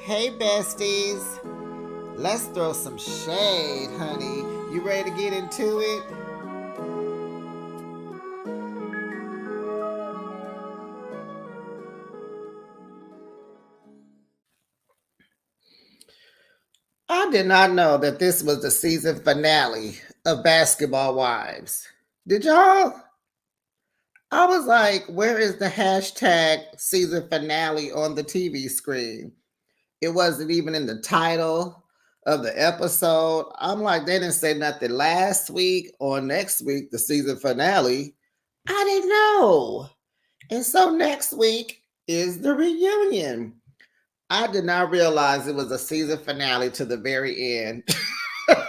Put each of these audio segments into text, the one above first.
Hey besties, let's throw some shade, honey. You ready to get into it? I did not know that this was the season finale of Basketball Wives. Did y'all? I was like, where is the hashtag season finale on the TV screen? It wasn't even in the title of the episode. I'm like, they didn't say nothing last week or next week, the season finale. I didn't know. And so next week is the reunion. I did not realize it was a season finale to the very end.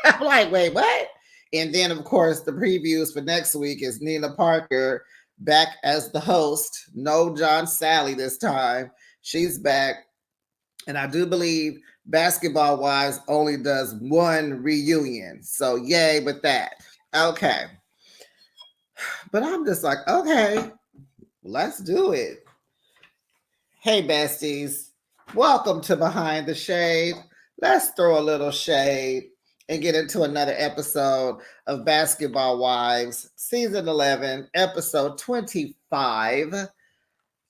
I'm like, wait, what? And then, of course, the previews for next week is Nina Parker back as the host. No John Sally this time. She's back. And I do believe Basketball Wives only does one reunion. So, yay with that. Okay. But I'm just like, okay, let's do it. Hey, besties. Welcome to Behind the Shade. Let's throw a little shade and get into another episode of Basketball Wives, Season 11, Episode 25,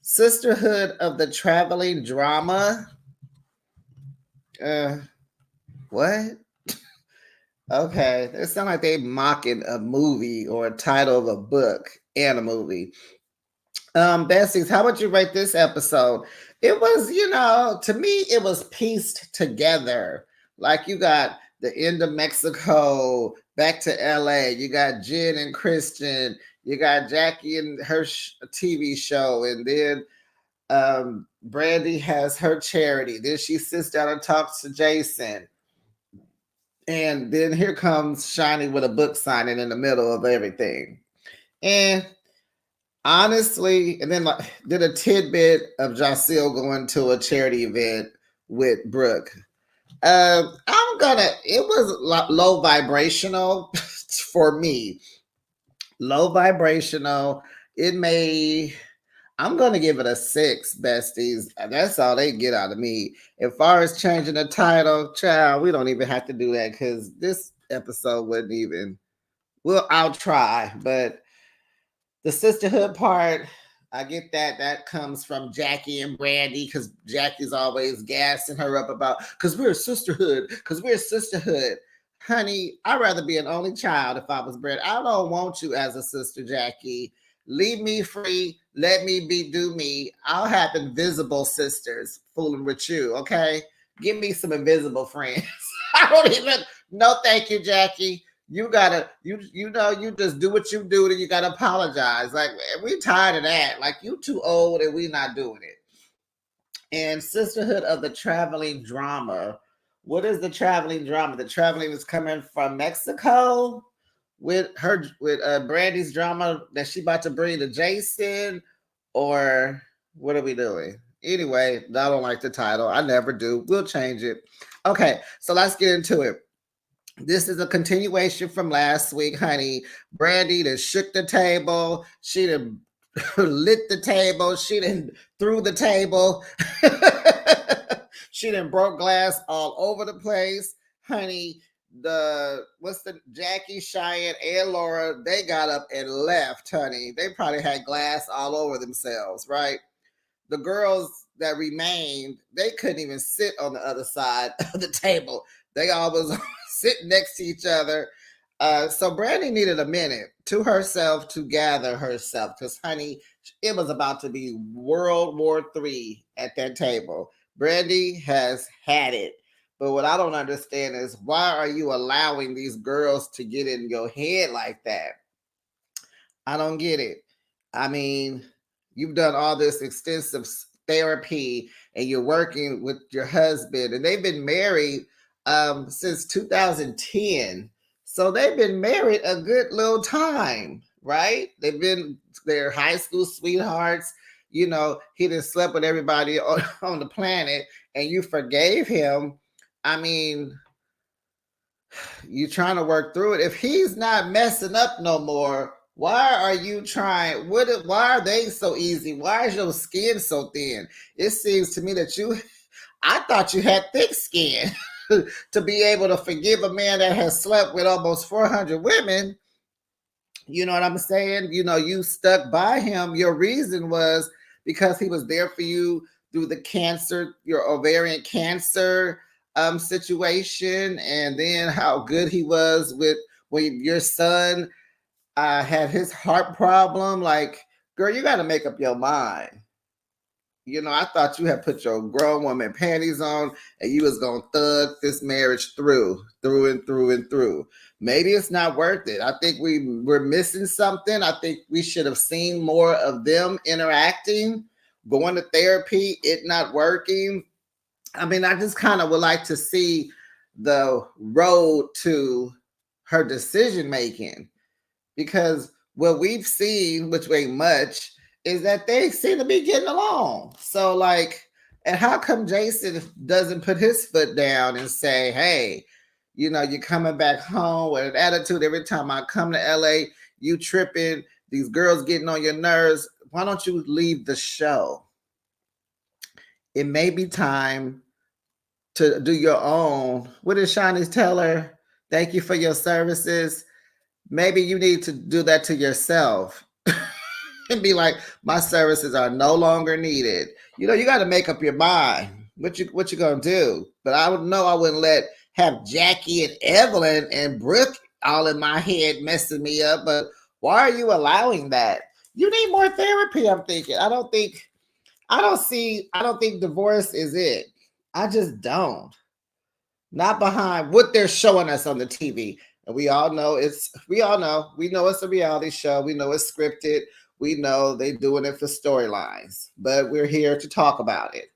Sisterhood of the Traveling Drama. What? Okay, it sounds like they mocking a movie or a title of a book and a movie. Besties, how would you rate this episode? It was, to me, it was pieced together. Like you got the end of Mexico, back to LA. You got Jen and Christian. You got Jackie and her TV show, and then Brandy has her charity. Then she sits down and talks to Jason. And then here comes Shiny with a book signing in the middle of everything. And honestly, and then did a tidbit of Jaceel going to a charity event with Brooke. It was low vibrational for me. Low vibrational. I'm gonna give it a 6, besties. That's all they get out of me. As far as changing the title, child, we don't even have to do that because this episode wouldn't even. Well, I'll try, but the sisterhood part, I get that. That comes from Jackie and Brandy because Jackie's always gassing her up about because we're a sisterhood, because we're a sisterhood. Honey, I'd rather be an only child if I was Brandy. I don't want you as a sister, Jackie. Leave me free. Let me do me. I'll have invisible sisters fooling with you, okay? Give me some invisible friends. I don't even. No, thank you, Jackie. You gotta, you just do what you do, and you gotta apologize. Like we tired of that. Like you too old, and we not doing it. And Sisterhood of the Traveling Drama. What is the traveling drama? The traveling is coming from Mexico with Brandy's drama that she about to bring to Jason, or what are we doing? Anyway, I don't like the title. I never do. We'll change it. Okay, so let's get into it. This is a continuation from last week, honey. Brandy done shook the table. She done lit the table. She done threw the table. She done broke glass all over the place. Honey, Jackie, Cheyenne, and Laura, they got up and left, honey. They probably had glass all over themselves, right? The girls that remained, they couldn't even sit on the other side of the table. They all was sitting next to each other. So Brandy needed a minute to herself to gather herself because, honey, it was about to be World War III at that table. Brandy has had it. But what I don't understand is why are you allowing these girls to get in your head like that? I don't get it. I mean, you've done all this extensive therapy and you're working with your husband, and they've been married since 2010. So they've been married a good little time, right? They're high school sweethearts. He done slept with everybody on the planet and you forgave him. I mean, you're trying to work through it. If he's not messing up no more, why are you trying? Why are they so easy? Why is your skin so thin? It seems to me that I thought you had thick skin to be able to forgive a man that has slept with almost 400 women. You know what I'm saying? You know, you stuck by him. Your reason was because he was there for you through the cancer, your ovarian cancer situation, and then how good he was with when your son had his heart problem. Like, girl, you got to make up your mind. You know, I thought you had put your grown woman panties on and you was gonna thug this marriage through and through and through. Maybe it's not worth it. I think we're missing something. I think we should have seen more of them interacting, going to therapy, it not working. I mean, I just kind of would like to see the road to her decision making, because what we've seen, which ain't much, is that they seem to be getting along. So, like, and how come Jason doesn't put his foot down and say, hey, you know, you're coming back home with an attitude every time I come to LA, you tripping, these girls getting on your nerves. Why don't you leave the show? It may be time to do your own. What did Shawnee's tell her? Thank you for your services. Maybe you need to do that to yourself and be like, my services are no longer needed. You know, you got to make up your mind what you gonna do. But I would know I wouldn't have Jackie and Evelyn and Brooke all in my head messing me up. But why are you allowing that? You need more therapy. I'm thinking. I don't think divorce is it. I just don't. Not behind what they're showing us on the TV. And we all know we know it's a reality show. We know it's scripted. We know they're doing it for storylines, but we're here to talk about it.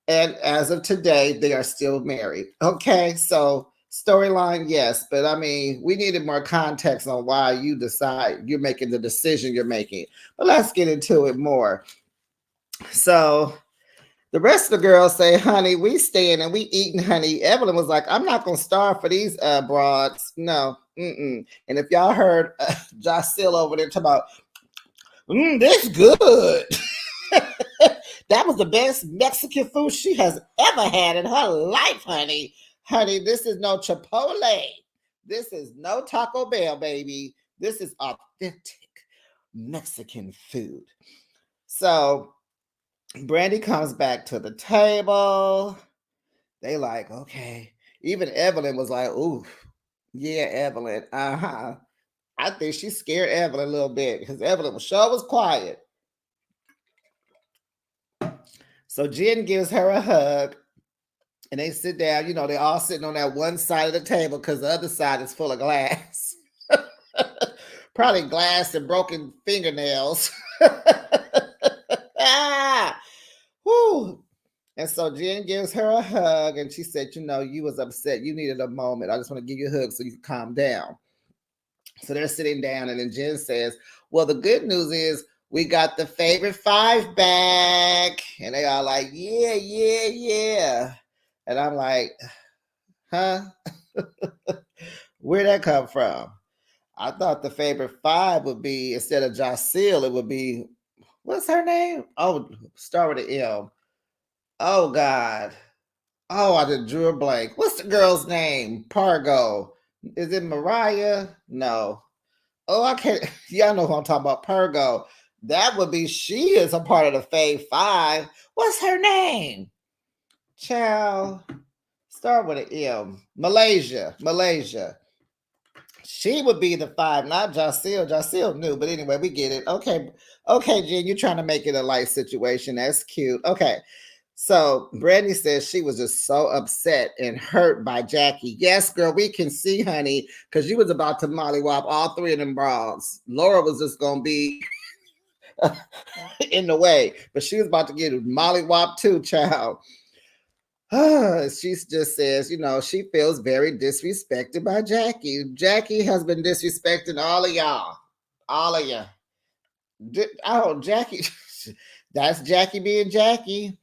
And as of today, they are still married. Okay, so storyline, yes, but I mean, we needed more context on why you decide you're making the decision you're making. But let's get into it more. So the rest of the girls say, honey, we staying and we eating, honey. Evelyn was like, I'm not going to starve for these broads. No. Mm-mm. And if y'all heard Jocille over there talking about, this good. That was the best Mexican food she has ever had in her life, honey. Honey, this is no Chipotle. This is no Taco Bell, baby. This is authentic Mexican food. So Brandy comes back to the table. They like, okay. Even Evelyn was like, ooh, yeah, Evelyn. Uh-huh. I think she scared Evelyn a little bit because Evelyn was quiet. So Jen gives her a hug and they sit down. You know, they all sitting on that one side of the table because the other side is full of glass. Probably glass and broken fingernails. Whew. And so Jen gives her a hug and she said, you know, you was upset. You needed a moment. I just want to give you a hug so you can calm down. So they're sitting down and then Jen says, well, the good news is we got the favorite five back. And they all like, yeah, yeah, yeah. And I'm like, huh? Where'd that come from? I thought the favorite five would be, instead of Jocille, it would be, what's her name? Oh, start with an M. Oh, God. Oh, I just drew a blank. What's the girl's name? Pargo. Is it Mariah? No. Oh, I can't. Y'all know who I'm talking about. Pargo. That would be, she is a part of the Fave Five. What's her name? Child. Start with an M. Malaysia. She would be the five, not Jocille. Jocille knew, but anyway, we get it. Okay, Jen, you're trying to make it a light situation. That's cute. Okay. So Brandy says she was just so upset and hurt by Jackie. Yes, girl, we can see, honey, because you was about to mollywop all three of them bras. Laura was just going to be in the way, but she was about to get mollywop too, child. She just says, you know, she feels very disrespected by Jackie. Jackie has been disrespecting all of y'all. All of you. Oh, Jackie. That's Jackie being Jackie.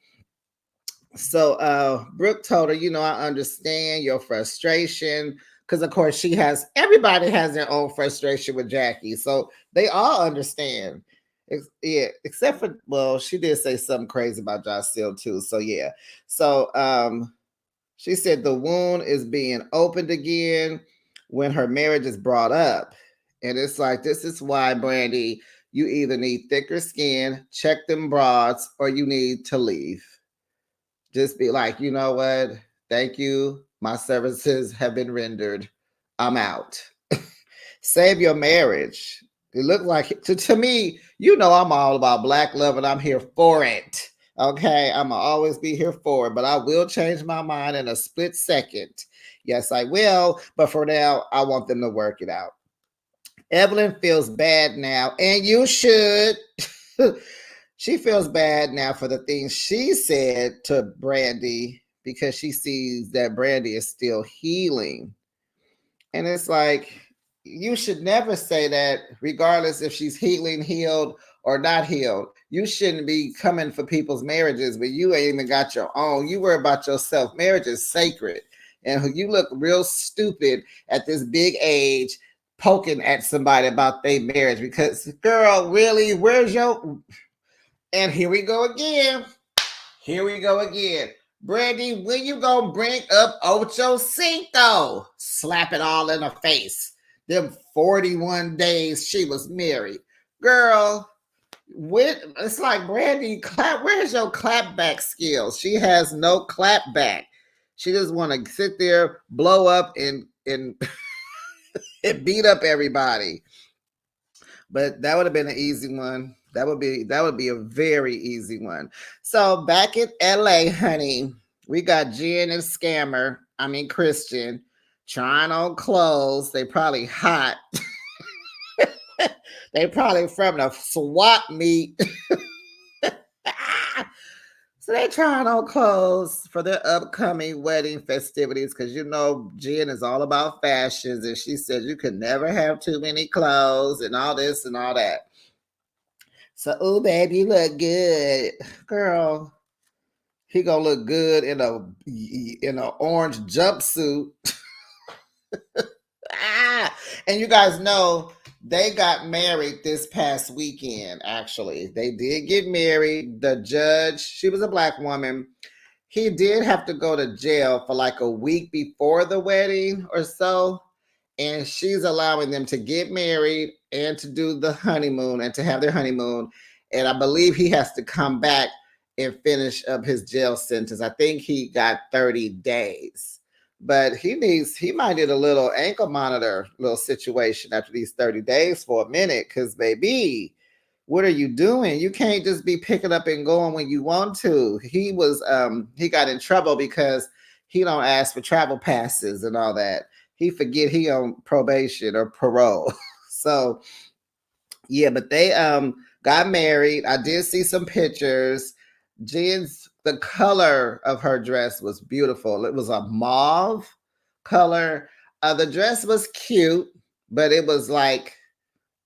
So Brooke told her, you know, I understand your frustration. Because of course everybody has their own frustration with Jackie. So they all understand. Yeah, except for, well, she did say something crazy about Josh Seal too. So yeah. So she said the wound is being opened again when her marriage is brought up. And it's like, this is why, Brandy, you either need thicker skin, check them broads, or you need to leave. Just be like, you know what? Thank you. My services have been rendered. I'm out. Save your marriage. It looked like, to me, I'm all about black love and I'm here for it. Okay, I'm gonna always be here for it, but I will change my mind in a split second. Yes, I will, but for now, I want them to work it out. Evelyn feels bad now, and you should. She feels bad now for the things she said to Brandy because she sees that Brandy is still healing. And it's like, you should never say that, regardless if she's healing, healed, or not healed. You shouldn't be coming for people's marriages, but you ain't even got your own. You worry about yourself. Marriage is sacred. And you look real stupid at this big age poking at somebody about their marriage because, girl, really, where's your. And here we go again. Here we go again. Brandy, when you gonna bring up Ocho Cinco? Slap it all in her face. Them 41 days she was married. Girl, it's like, Brandy, where's your clapback skills? She has no clapback. She just want to sit there, blow up, and and beat up everybody. But that would have been an easy one. That would be a very easy one. So back in LA, honey, we got Jen and Scammer. I mean Christian trying on clothes. They probably hot. They probably from the swap meet. So they trying on clothes for their upcoming wedding festivities because Jen is all about fashions, and she said you could never have too many clothes and all this and all that. So, oh, babe, you look good, girl. He gonna look good in a orange jumpsuit. And you guys know they got married this past weekend. Actually, they did get married. The judge, she was a black woman. He did have to go to jail for like a week before the wedding or so. And she's allowing them to get married and to do the honeymoon and to have their honeymoon. And I believe he has to come back and finish up his jail sentence. I think he got 30 days. But he might need a little ankle monitor little situation after these 30 days for a minute. Cause baby, what are you doing? You can't just be picking up and going when you want to. He got in trouble because he don't ask for travel passes and all that. He forget he on probation or parole. So yeah, but they got married. I did see some pictures. The color of her dress was beautiful. It was a mauve color. The dress was cute, but it was like,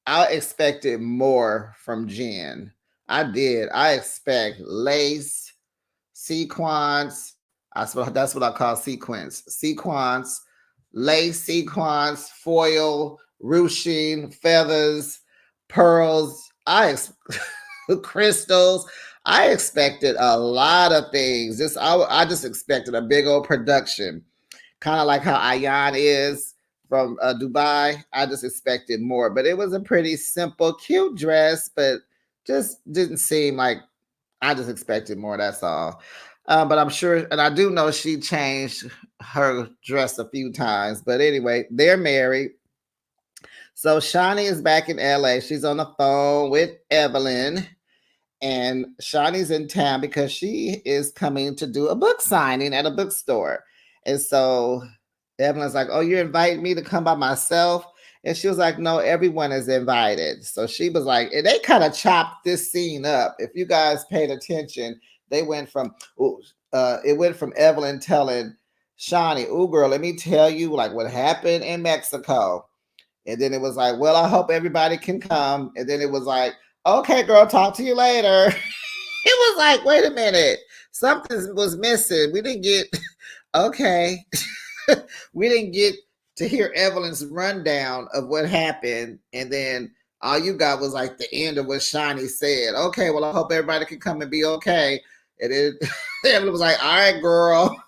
I expected more from Jen. I did. I expect lace, sequins. That's what I call sequins. Sequins, lace sequins, foil, ruching, feathers, pearls. Crystals. I expected a lot of things. I just expected a big old production, kind of like how Ayan is from Dubai. I just expected more, but it was a pretty simple, cute dress, but just didn't seem like, I just expected more. That's all. But I'm sure, and I do know she changed her dress a few times. But anyway, they're married. So Shawnee is back in LA. She's on the phone with Evelyn. And Shawnee's in town because she is coming to do a book signing at a bookstore. And so Evelyn's like, oh, you're inviting me to come by myself? And she was like, no, everyone is invited. So she was like, and they kind of chopped this scene up. If you guys paid attention, they went from, it went from Evelyn telling Shawnee, oh, girl, let me tell you like what happened in Mexico. And then it was like, well, I hope everybody can come. And then it was like, okay, girl, talk to you later. It was like, wait a minute. Something was missing. We didn't get, okay. We didn't get to hear Evelyn's rundown of what happened. And then All you got was like the end of what Shani said. Okay, well, I hope everybody can come and be okay. And it Evelyn was like, all right, girl.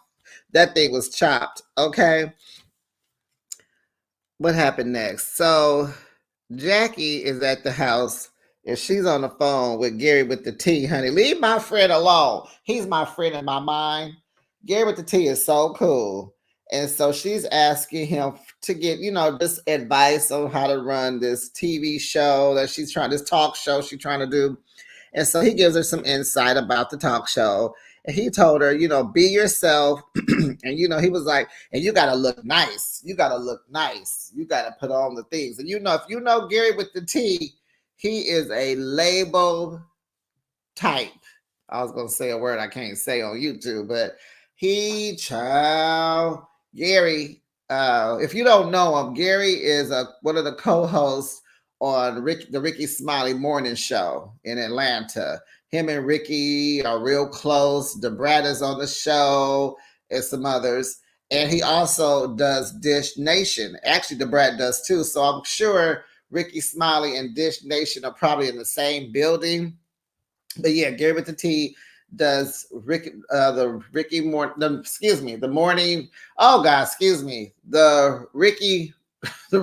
That thing was chopped. Okay. What happened next? So Jackie is at the house and she's on the phone with Gary with the T, honey. Leave my friend alone. He's my friend in my mind. Gary with the T is so cool. And so she's asking him to get, just advice on how to run this TV show that this talk show she's trying to do. And so he gives her some insight about the talk show. And he told her, be yourself. And, he was like, and you got to look nice. You got to look nice. You got to put on the things. And, if you know Gary with the T, he is a label type. I was going to say a word I can't say on YouTube, but Gary, if you don't know him, Gary is one of the co-hosts on the Ricky Smiley Morning Show in Atlanta. Him and Ricky are real close. Debrat is on the show and some others. And he also does Dish Nation. Actually, Debrat does too. So I'm sure Ricky Smiley and Dish Nation are probably in the same building. But yeah, Gary with the T does the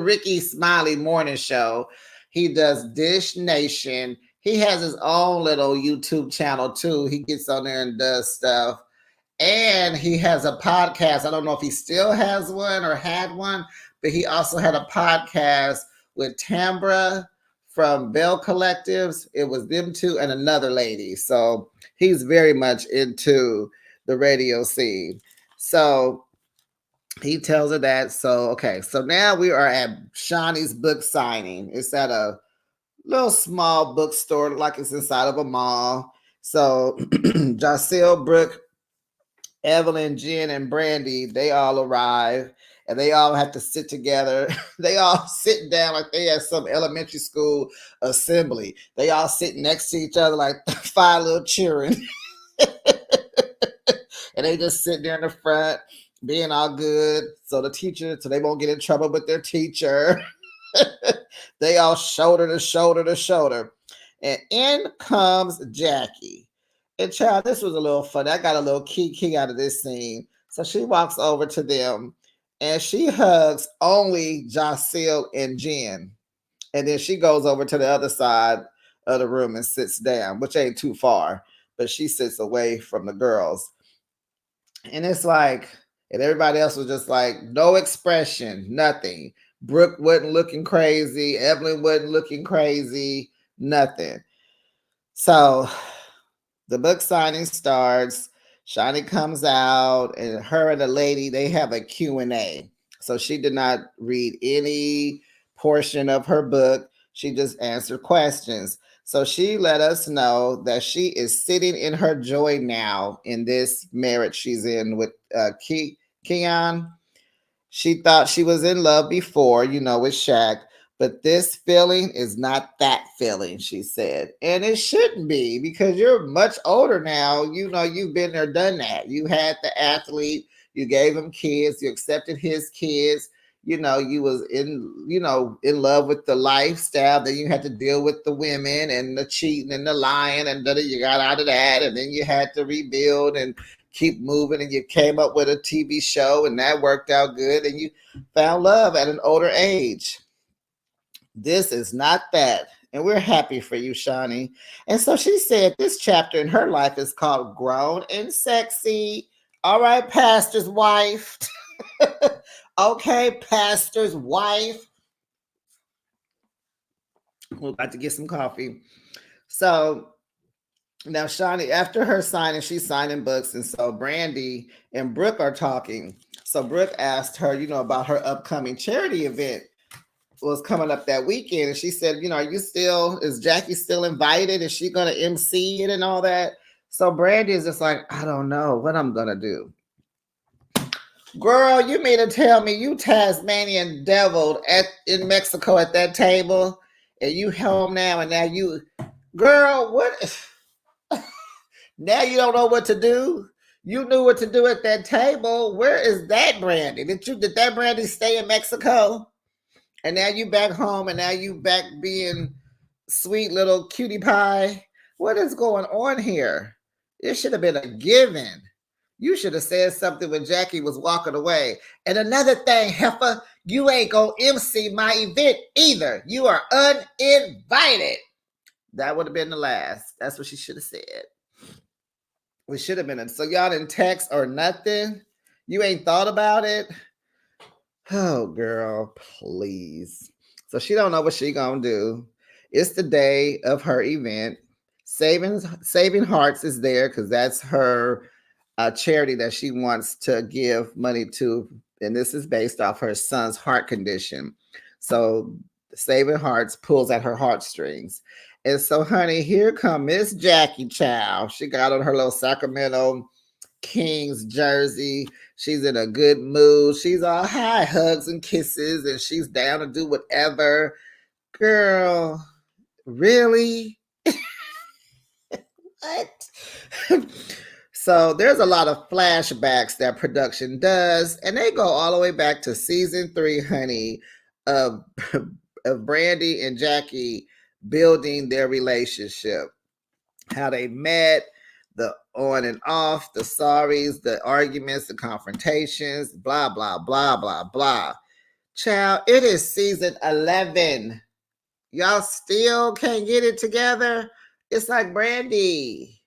Ricky Smiley Morning Show. He does Dish Nation. He has his own little YouTube channel too. He gets on there and does stuff. And he has a podcast. I don't know if he still has one or had one, but he also had a podcast with Tambra from Bell Collectives. It was them two and another lady. So he's very much into the radio scene. So he tells her that. So, okay. So now we are at Shawnee's book signing. It's at a little small bookstore, like it's inside of a mall. So Jacelle, Brooke, Evelyn, Jen, and Brandy, they all arrive and they all have to sit together. They all sit down like they at some elementary school assembly. They all sit next to each other like 5 little children. And they just sit there in the front being all good. So they won't get in trouble with their teacher. They all shoulder to shoulder to shoulder. And in comes Jackie. And child, this was a little fun. I got a little key out of this scene. So she walks over to them and she hugs only Jacelle and Jen. And then she goes over to the other side of the room and sits down, which ain't too far, but she sits away from the girls. And it's like, and everybody else was just like, no expression, nothing. Brooke wasn't looking crazy. Evelyn wasn't looking crazy, nothing. So the book signing starts. Shani comes out, and her and the lady, they have a Q&A. So she did not read any portion of her book. She just answered questions. So she let us know that she is sitting in her joy now in this marriage she's in with Keon. She thought she was in love before, with Shaq. But this feeling is not that feeling, she said. And it shouldn't be because you're much older now. You've been there, done that. You had the athlete, you gave him kids, you accepted his kids. You was in love with the lifestyle. Then you had to deal with the women and the cheating and the lying. And then you got out of that. And then you had to rebuild and keep moving. And you came up with a TV show and that worked out good. And you found love at an older age. This is not that. And we're happy for you, Shani. And so she said this chapter in her life is called Grown and Sexy. All right, pastor's wife. Okay, pastor's wife. We're about to get some coffee. So now Shani, after her signing, she's signing books. And so Brandy and Brooke are talking. So Brooke asked her, about her upcoming charity event was coming up that weekend. And she said, is Jackie still invited? Is she going to MC it and all that? So Brandy is just like, I don't know what I'm going to do. Girl, you mean to tell me you Tasmanian deviled in Mexico at that table and you home now and now girl, what? Now you don't know what to do? You knew what to do at that table. Where is that Brandy? Did that Brandy stay in Mexico? And now you back home and now you back being sweet little cutie pie. What is going on here? It should have been a given. You should have said something when Jackie was walking away. And another thing, Heifer, you ain't gonna MC my event either. You are uninvited. That would have been the last. That's what she should have said. We should have been. So y'all didn't text or nothing. You ain't thought about it. Oh, girl, please. So she don't know what she gonna do. It's the day of her event. Saving Hearts is there because that's her charity that she wants to give money to, and this is based off her son's heart condition. So Saving Hearts pulls at her heartstrings. And so, honey, here come Miss Jackie Chow. She got on her little Sacramento Kings jersey. She's in a good mood. She's all high hugs and kisses, and she's down to do whatever. Girl, really? What? So there's a lot of flashbacks that production does, and they go all the way back to season 3, honey, of Brandy and Jackie building their relationship, how they met, the on and off, the sorries, the arguments, the confrontations, blah, blah, blah, blah, blah. Child, it is season 11. Y'all still can't get it together? It's like, Brandy,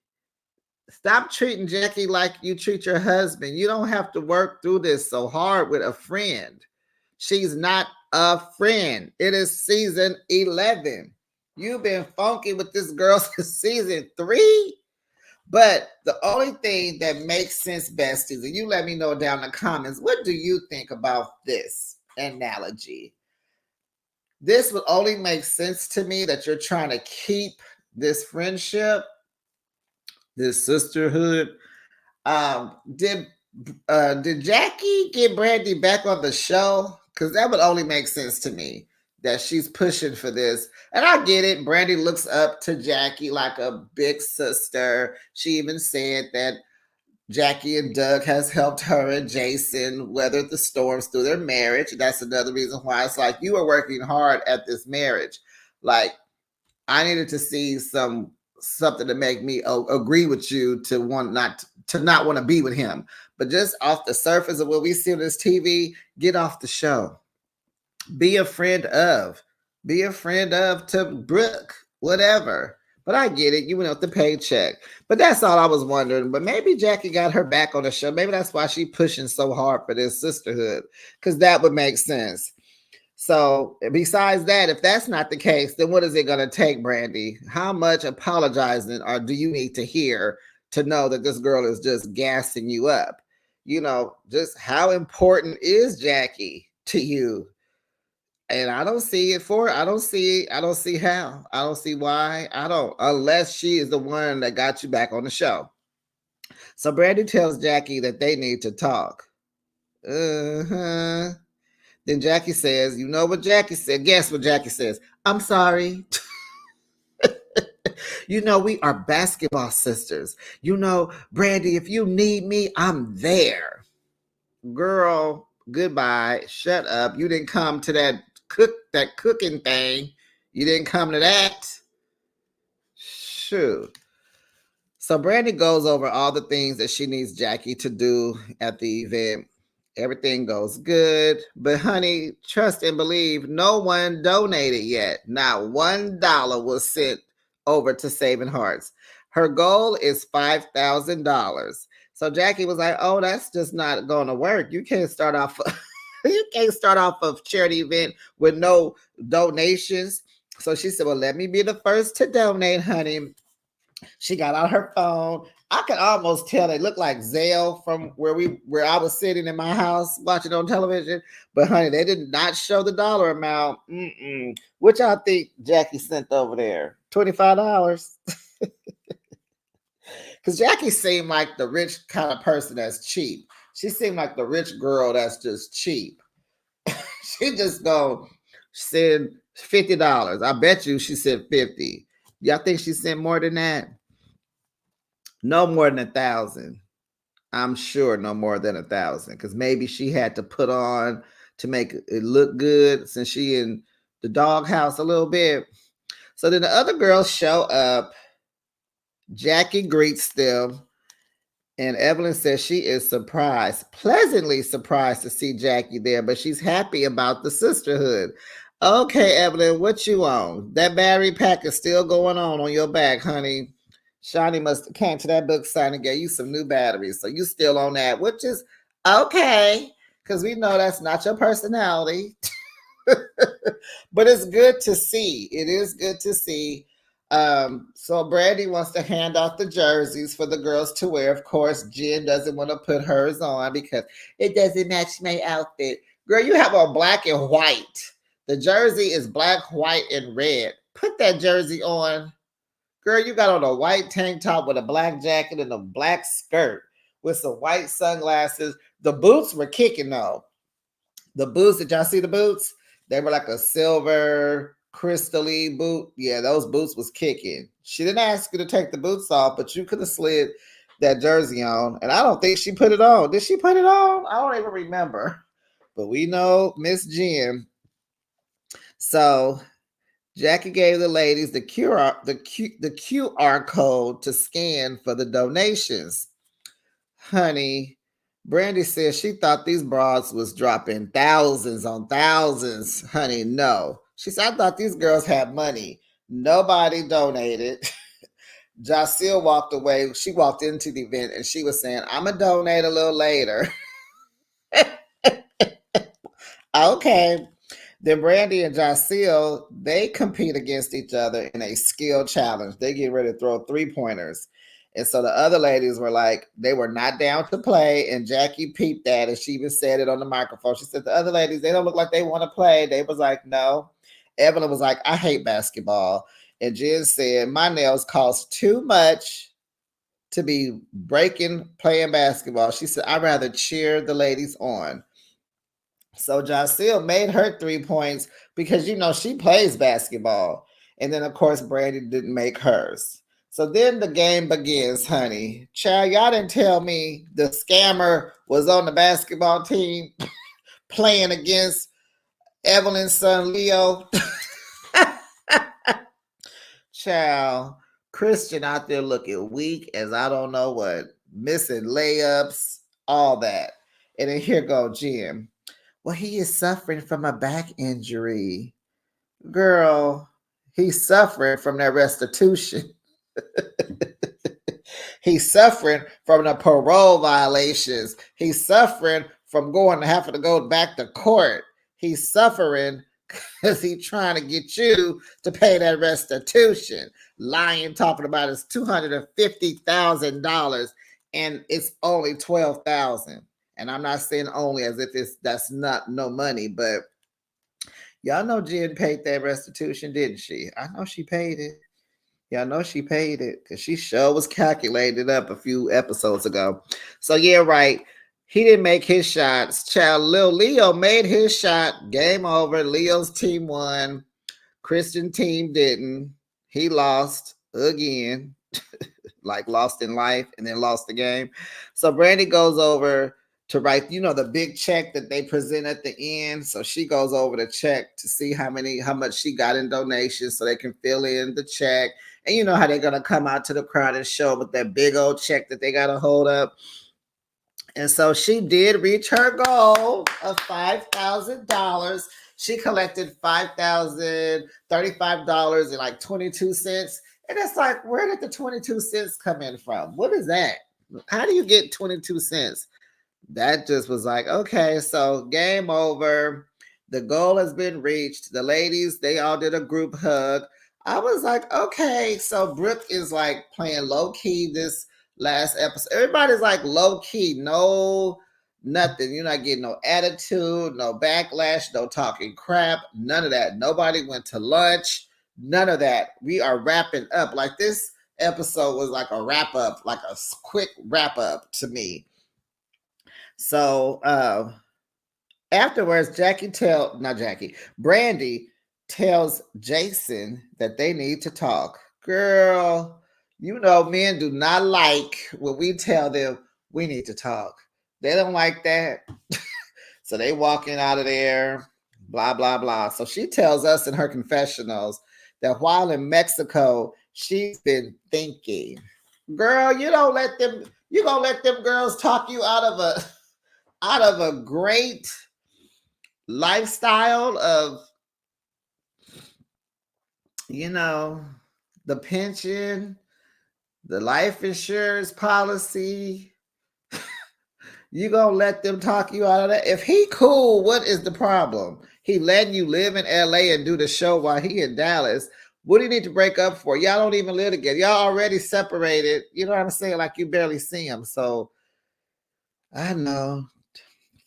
stop treating Jackie like you treat your husband. You don't have to work through this so hard with a friend. She's not a friend. It is season 11. You've been funky with this girl since season 3. But the only thing that makes sense, besties, and you let me know down in the comments, what do you think about this analogy? This would only make sense to me that you're trying to keep this friendship, this sisterhood. Did Jackie get Brandy back on the show? Because that would only make sense to me, that she's pushing for this. And I get it. Brandy looks up to Jackie like a big sister. She even said that Jackie and Doug has helped her and Jason weather the storms through their marriage. That's another reason why it's like, you are working hard at this marriage. Like, I needed to see something to make me agree with you to not want to be with him. But just off the surface of what we see on this TV, get off the show. Be a friend of to Brooke, whatever. But I get it. You went out the paycheck. But that's all I was wondering. But maybe Jackie got her back on the show. Maybe that's why she's pushing so hard for this sisterhood, because that would make sense. So besides that, if that's not the case, then what is it going to take, Brandy? How much apologizing or do you need to hear to know that this girl is just gassing you up? You know, just how important is Jackie to you? And I don't see I don't see how. I don't see why. Unless she is the one that got you back on the show. So Brandy tells Jackie that they need to talk. Uh-huh. Then Jackie says, you know what Jackie said? Guess what Jackie says? I'm sorry. You know, we are basketball sisters. You know, Brandy, if you need me, I'm there. Girl, goodbye. Shut up. You didn't come to that cooking thing. You didn't come to that. Shoot. So Brandy goes over all the things that she needs Jackie to do at the event. Everything goes good. But honey, trust and believe, no one donated yet. Not $1 was sent over to Saving Hearts. Her goal is $5,000. So Jackie was like, oh, that's just not going to work. You can't start off a charity event with no donations. So she said, well, let me be the first to donate, honey. She got out her phone. I could almost tell it looked like Zelle from where I was sitting in my house watching on television. But honey, they did not show the dollar amount. Which I think Jackie sent over there. $25. Because Jackie seemed like the rich kind of person that's cheap. She seemed like the rich girl that's just cheap. She just go send $50. I bet you she said 50. Y'all think she sent more than that? No more than 1,000. I'm sure no more than 1,000, because maybe she had to put on to make it look good since she in the doghouse a little bit. So then the other girls show up. Jackie greets them. And Evelyn says she is surprised, pleasantly surprised to see Jackie there, but she's happy about the sisterhood. Okay, Evelyn, what you on? That battery pack is still going on your back, honey. Shawnee must have came to that book sign and gave you some new batteries. So you still on that, which is okay, because we know that's not your personality. But it's good to see. It is good to see. So Brandy wants to hand out the jerseys for the girls to wear. Of course, Jen doesn't want to put hers on because it doesn't match my outfit. Girl, you have on black and white. The jersey is black, white, and red. Put that jersey on. Girl, you got on a white tank top with a black jacket and a black skirt with some white sunglasses. The boots were kicking though. The boots, did y'all see the boots? They were like a silver crystal-y boot. Yeah, those boots was kicking. She didn't ask you to take the boots off, but you could have slid that jersey on. And I don't think she put it on. Did she put it on? I don't even remember. But we know Miss Jen. So Jackie gave the ladies the QR code to scan for the donations. Honey, Brandy said she thought these broads was dropping thousands on thousands. Honey, no. She said, I thought these girls had money. Nobody donated. Jacille walked away. She walked into the event and she was saying, I'm going to donate a little later. Okay. Then Brandy and Jacille, they compete against each other in a skill challenge. They get ready to throw 3-pointers. And so the other ladies were like, they were not down to play. And Jackie peeped that, and she even said it on the microphone. She said, the other ladies, they don't look like they want to play. They was like, no. Evelyn was like, I hate basketball. And Jen said, my nails cost too much to be breaking playing basketball. She said, I'd rather cheer the ladies on. So Jacille made her 3 points because, you know, she plays basketball. And then, of course, Brandy didn't make hers. So then the game begins, honey. Child, y'all didn't tell me the scammer was on the basketball team playing against Evelyn's son, Leo. Child, Christian out there looking weak as I don't know what, missing layups, all that. And then here go Jim. Well, he is suffering from a back injury. Girl, he's suffering from that restitution. He's suffering from the parole violations. He's suffering from having to go back to court. He's suffering because he's trying to get you to pay that restitution. Lying, talking about his $250,000, and it's only $12,000. And I'm not saying only as if that's not no money, but y'all know Jen paid that restitution, didn't she? I know she paid it. Y'all know she paid it because she sure was calculated up a few episodes ago. So yeah, right. He didn't make his shots. Child, Leo made his shot. Game over. Leo's team won. Christian team didn't. He lost again. Like lost in life and then lost the game. So Brandy goes over to write, you know, the big check that they present at the end. So she goes over to check to see how much she got in donations so they can fill in the check. And you know how they're going to come out to the crowd and show with that big old check that they got to hold up. And so she did reach her goal of $5,000. She collected $5,035 and like 22 cents. And it's like, where did the 22 cents come in from? What is that? How do you get 22 cents? That just was like, okay, so game over. The goal has been reached. The ladies, they all did a group hug. I was like, okay, so Brooke is like playing low key this last episode. Everybody's like low key, no nothing. You're not getting no attitude, no backlash, no talking crap, none of that. Nobody went to lunch, none of that. We are wrapping up. Like this episode was like a wrap up, like a quick wrap up to me. So afterwards, Brandy tells Jason that they need to talk. Girl, you know men do not like when we tell them we need to talk. They don't like that. So they walking out of there, blah, blah, blah. So she tells us in her confessionals that while in Mexico, she's been thinking, girl, you don't let them, you gonna let them girls talk you out of a great lifestyle of, you know, the pension, the life insurance policy. You gonna let them talk you out of that? If he cool, what is the problem? He letting you live in LA and do the show while he in Dallas. What do you need to break up for? Y'all don't even live together. Y'all already separated. You know what I'm saying? Like you barely see him. So I know.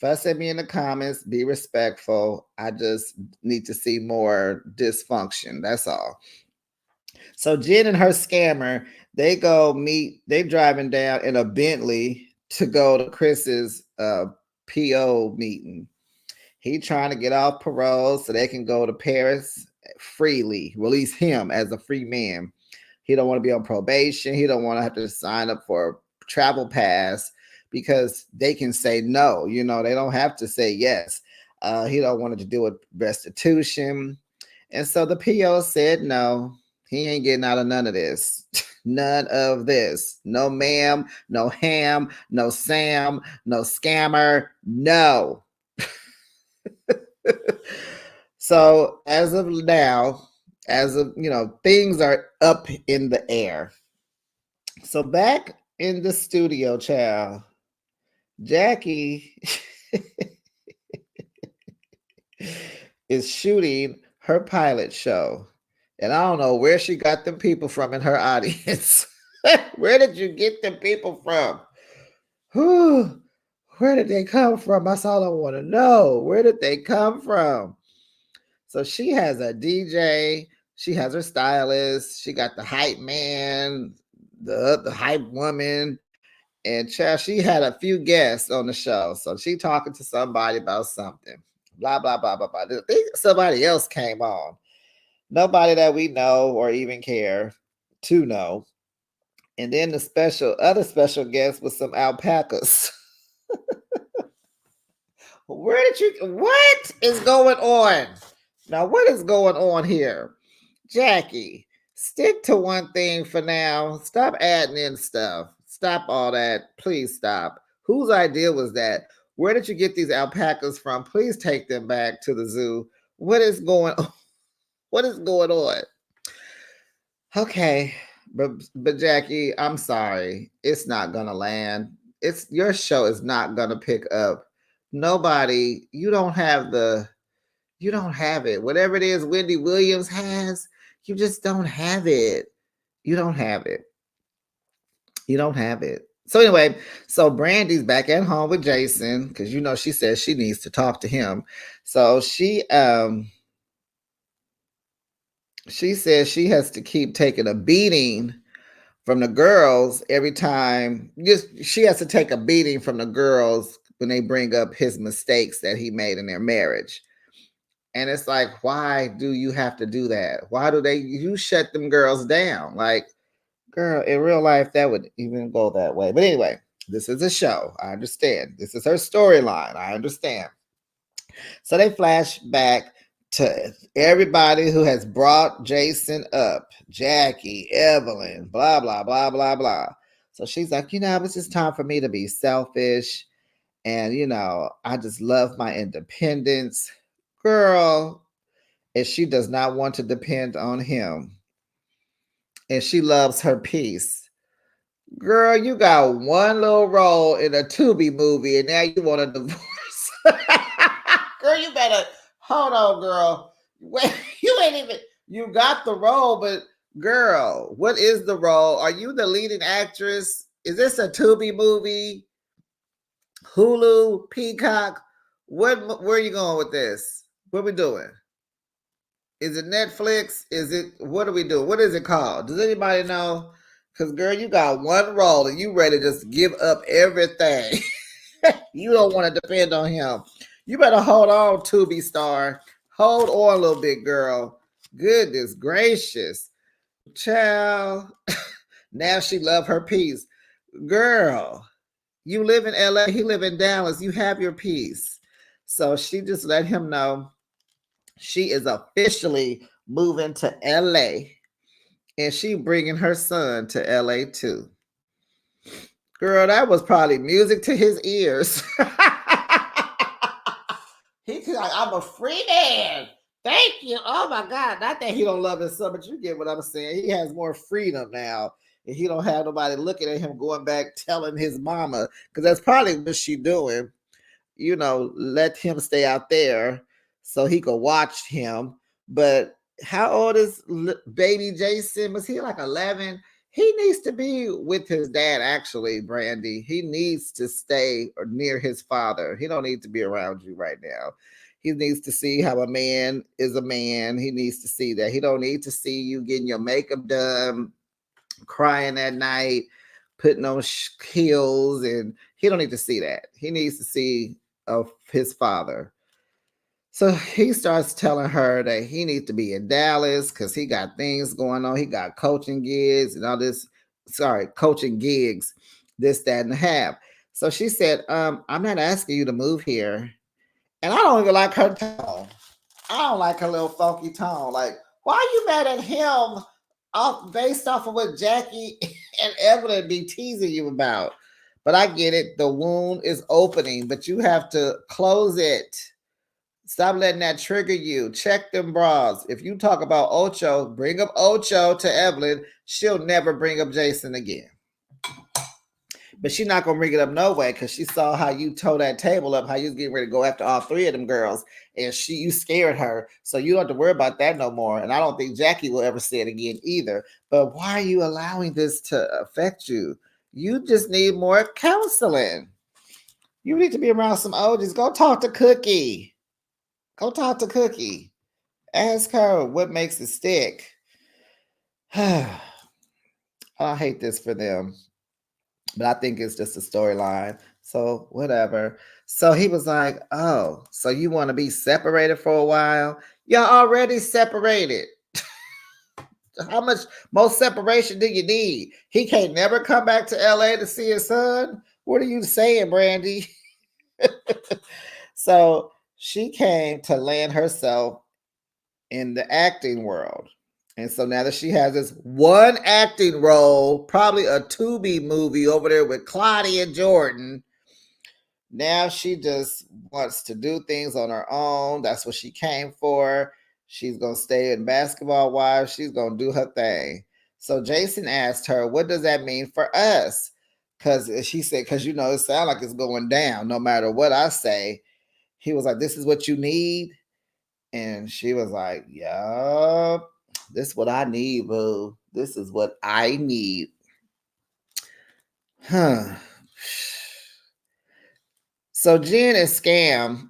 Fuss at me in the comments. Be respectful. I just need to see more dysfunction. That's all. So Jen and her scammer, they go meet. They driving down in a Bentley to go to Chris's PO meeting. He trying to get off parole so they can go to Paris freely, release him as a free man. He don't want to be on probation. He don't want to have to sign up for a travel pass because they can say no. You know, they don't have to say yes. He don't want to do with restitution. And so the PO said no. He ain't getting out of none of this. None of this. No ma'am, no ham, no Sam, no scammer, no. So as of now, things are up in the air. So back in the studio, child, Jackie is shooting her pilot show. And I don't know where she got them people from in her audience. Where did you get them people from? Whew, where did they come from? That's all I want to know. Where did they come from? So she has a DJ. She has her stylist. She got the hype man, the hype woman. And child, she had a few guests on the show. So she talking to somebody about something. Blah, blah, blah, blah, blah. I think somebody else came on. Nobody that we know or even care to know. And then the other special guest was some alpacas. What is going on? Now, what is going on here? Jackie, stick to one thing for now. Stop adding in stuff. Stop all that. Please stop. Whose idea was that? Where did you get these alpacas from? Please take them back to the zoo. What is going on? What is going on? Okay, but Jackie, I'm sorry. It's not gonna land. It's your show is not gonna pick up. Nobody, you don't have it. Whatever it is Wendy Williams has, you just don't have it. You don't have it. You don't have it. So anyway, so Brandy's back at home with Jason because she says she needs to talk to him. So she says she has to keep taking a beating from the girls every time. She has to take a beating from the girls when they bring up his mistakes that he made in their marriage. And it's like, why do you have to do that? Why do you shut them girls down? Like, girl, in real life, that would even go that way. But anyway, this is a show. I understand. This is her storyline. I understand. So they flash back to everybody who has brought Jason up. Jackie, Evelyn, blah, blah, blah, blah, blah. So she's like, it's just time for me to be selfish. And, I just love my independence. Girl, and she does not want to depend on him. And she loves her peace. Girl, you got one little role in a Tubi movie, and now you want a divorce. Girl, you better hold on, girl. Wait, you got the role, but girl, what is the role? Are you the leading actress? Is this a Tubi movie? Hulu, Peacock? Where are you going with this? What are we doing? Is it Netflix? What are we doing? What is it called? Does anybody know? Because, girl, you got one role and you ready to just give up everything. You don't want to depend on him. You better hold on, Tubi star. Hold on, little big girl. Goodness gracious. Child. Now she love her peace. Girl, you live in LA. He live in Dallas. You have your peace. So she just let him know she is officially moving to LA, and she bringing her son to LA too. Girl, that was probably music to his ears. He's like, I'm a free man. Thank you. Oh my God. Not that he don't love his son, but you get what I'm saying. He has more freedom now. And he don't have nobody looking at him going back telling his mama. Because that's probably what she doing. Let him stay out there so he could watch him. But how old is baby Jason? Was he like 11? He needs to be with his dad, actually, Brandy. He needs to stay near his father. He don't need to be around you right now. He needs to see how a man is a man. He needs to see that. He don't need to see you getting your makeup done, crying at night, putting on heels, and he don't need to see that. He needs to see of his father. So he starts telling her that he needs to be in Dallas because he got things going on. He got coaching gigs and all this. Sorry, coaching gigs, this, that, and a half. So she said, I'm not asking you to move here. And I don't even like her tone. I don't like her little funky tone. Like, why are you mad at him based off of what Jackie and Evelyn be teasing you about? But I get it. The wound is opening, but you have to close it. Stop letting that trigger you. Check them bras. If you talk about Ocho, bring up Ocho to Evelyn. She'll never bring up Jason again. But she's not going to bring it up no way because she saw how you tore that table up, how you was getting ready to go after all three of them girls. And you scared her. So you don't have to worry about that no more. And I don't think Jackie will ever say it again either. But why are you allowing this to affect you? You just need more counseling. You need to be around some OGs. Go talk to Cookie. Go talk to Cookie. Ask her what makes it stick. I hate this for them. But I think it's just a storyline. So whatever. So he was like, oh, so you want to be separated for a while? Y'all already separated. How much more separation do you need? He can't never come back to LA to see his son? What are you saying, Brandy? So she came to land herself in the acting world. And so now that she has this one acting role, probably a Tubi movie over there with Claudia Jordan, now she just wants to do things on her own. That's what she came for. She's going to stay in Basketball Wives. She's going to do her thing. So Jason asked her, what does that mean for us? Because she said, because, it sounds like it's going down no matter what I say. He was like, this is what you need? And she was like, yup, this is what I need, boo. This is what I need. Huh. So Jen and Scam,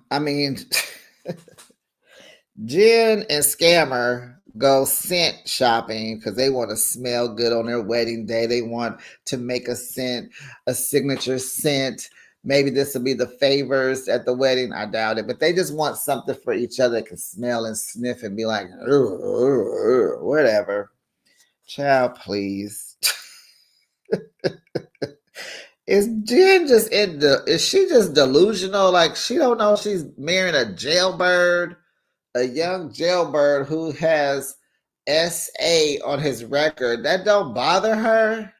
Jen and Scammer go scent shopping because they want to smell good on their wedding day. They want to make a scent, a signature scent. Maybe this will be the favors at the wedding. I doubt it. But they just want something for each other that can smell and sniff and be like, whatever. Child, please. Is Jen just is she just delusional? Like she don't know she's marrying a jailbird, a young jailbird who has SA on his record. That don't bother her?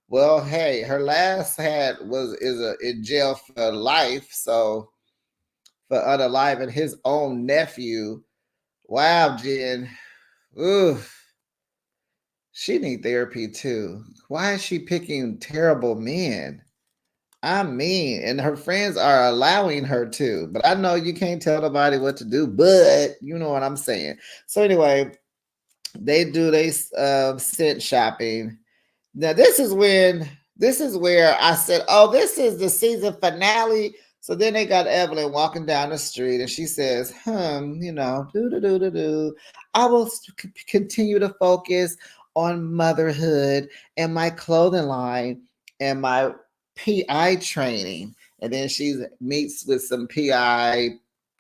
Well, hey, her last is in jail for life, so for unaliving his own nephew. Wow, Jen. Ooh, she need therapy too. Why is she picking terrible men? And her friends are allowing her to, but I know you can't tell nobody what to do, but you know what I'm saying. So anyway, they scent shopping. Now this is where I said, oh, this is the season finale. So then they got Evelyn walking down the street and she says, I will continue to focus on motherhood and my clothing line and my PI training. And then she meets with some PI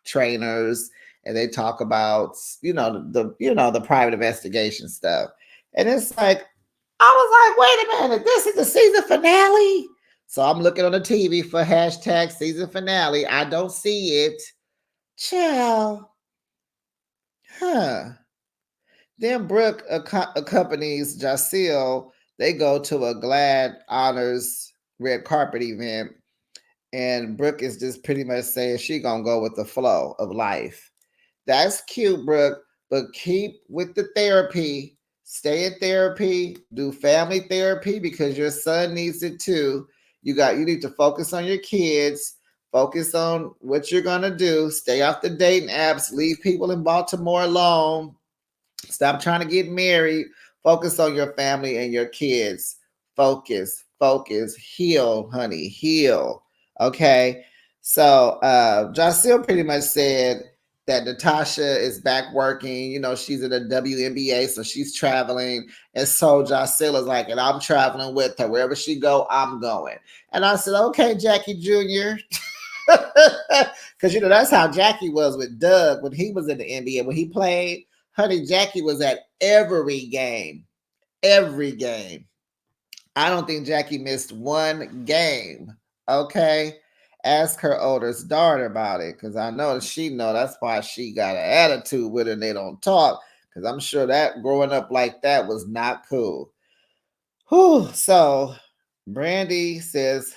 trainers and they talk about, the private investigation stuff. And it's like, I was like, wait a minute, this is the season finale. So I'm looking on the TV for hashtag season finale. I don't see it. Child. Huh. Then Brooke accompanies Jacille. They go to a Glad Honors red carpet event, and Brooke is just pretty much saying she gonna go with the flow of life. That's cute, Brooke, but keep with the therapy. Stay in therapy. Do family therapy because your son needs it too. You need to focus on your kids. Focus on what you're gonna do. Stay off the dating apps. Leave people in Baltimore alone. Stop trying to get married. Focus on your family and your kids. Focus. Heal, honey. Heal. Okay. So Jacille pretty much said that Natasha is back working. You know, she's in the WNBA, so she's traveling. And so Jacille is like, and I'm traveling with her. Wherever she go, I'm going. And I said, okay, Jackie Jr. Because you know that's how Jackie was with Doug when he was in the NBA. When he played, honey, Jackie was at every game. Every game. I don't think Jackie missed one game. Okay. Ask her oldest daughter about it. Because I know that she know that's why she got an attitude with her and they don't talk. Because I'm sure that growing up like that was not cool. Whew. So Brandy says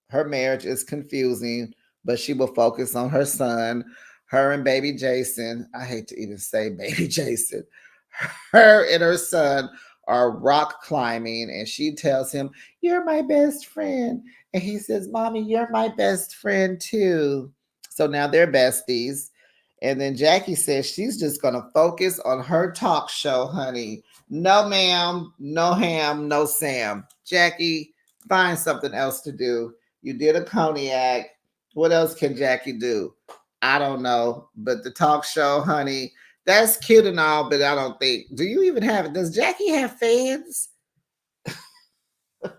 her marriage is confusing, but she will focus on her son, her and baby Jason. I hate to even say baby Jason. Her and her son are rock climbing, and she tells him, "You're my best friend." And he says, "Mommy, you're my best friend too." So now they're besties. And then Jackie says she's just going to focus on her talk show, honey. No, ma'am, no ham, no Sam. Jackie, find something else to do. You did a cognac. What else can Jackie do? I don't know. But the talk show, honey, that's cute and all, but I don't think. Do you even have it? Does Jackie have fans?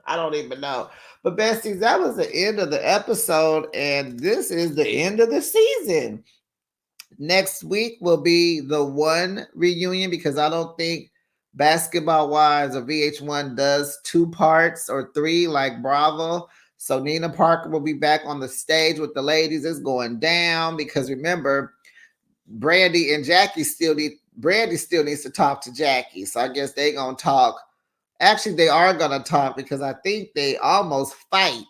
I don't even know. But besties, that was the end of the episode, and this is the end of the season. Next week will be the one reunion because I don't think Basketball Wives or VH1 does two parts or three like Bravo. So Nina Parker will be back on the stage with the ladies. It's going down because remember, Brandy still needs to talk to Jackie. So I guess they gonna talk. Actually, they are gonna talk because I think they almost fight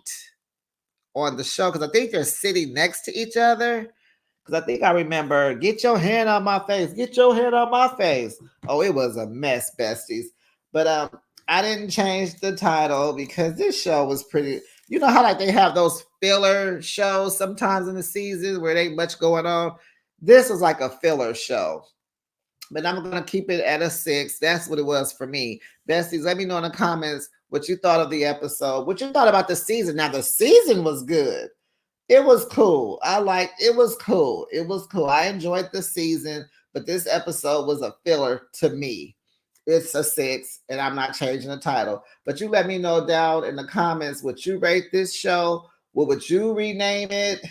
on the show because I think they're sitting next to each other. Because I think I remember, get your hand on my face, get your hand on my face. Oh, it was a mess, besties. But I didn't change the title because this show was pretty. You know how like they have those filler shows sometimes in the season where they ain't much going on. This was like a filler show. But I'm gonna keep it at a 6. That's what it was for me. Besties, let me know in the comments what you thought of the episode, what you thought about the season. Now the season was good. It was cool. It was cool. It was cool. I enjoyed the season, but this episode was a filler to me. It's a 6, and I'm not changing the title. But you let me know down in the comments what you rate this show. What would you rename it?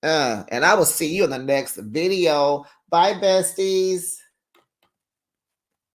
And I will see you in the next video. Bye, besties.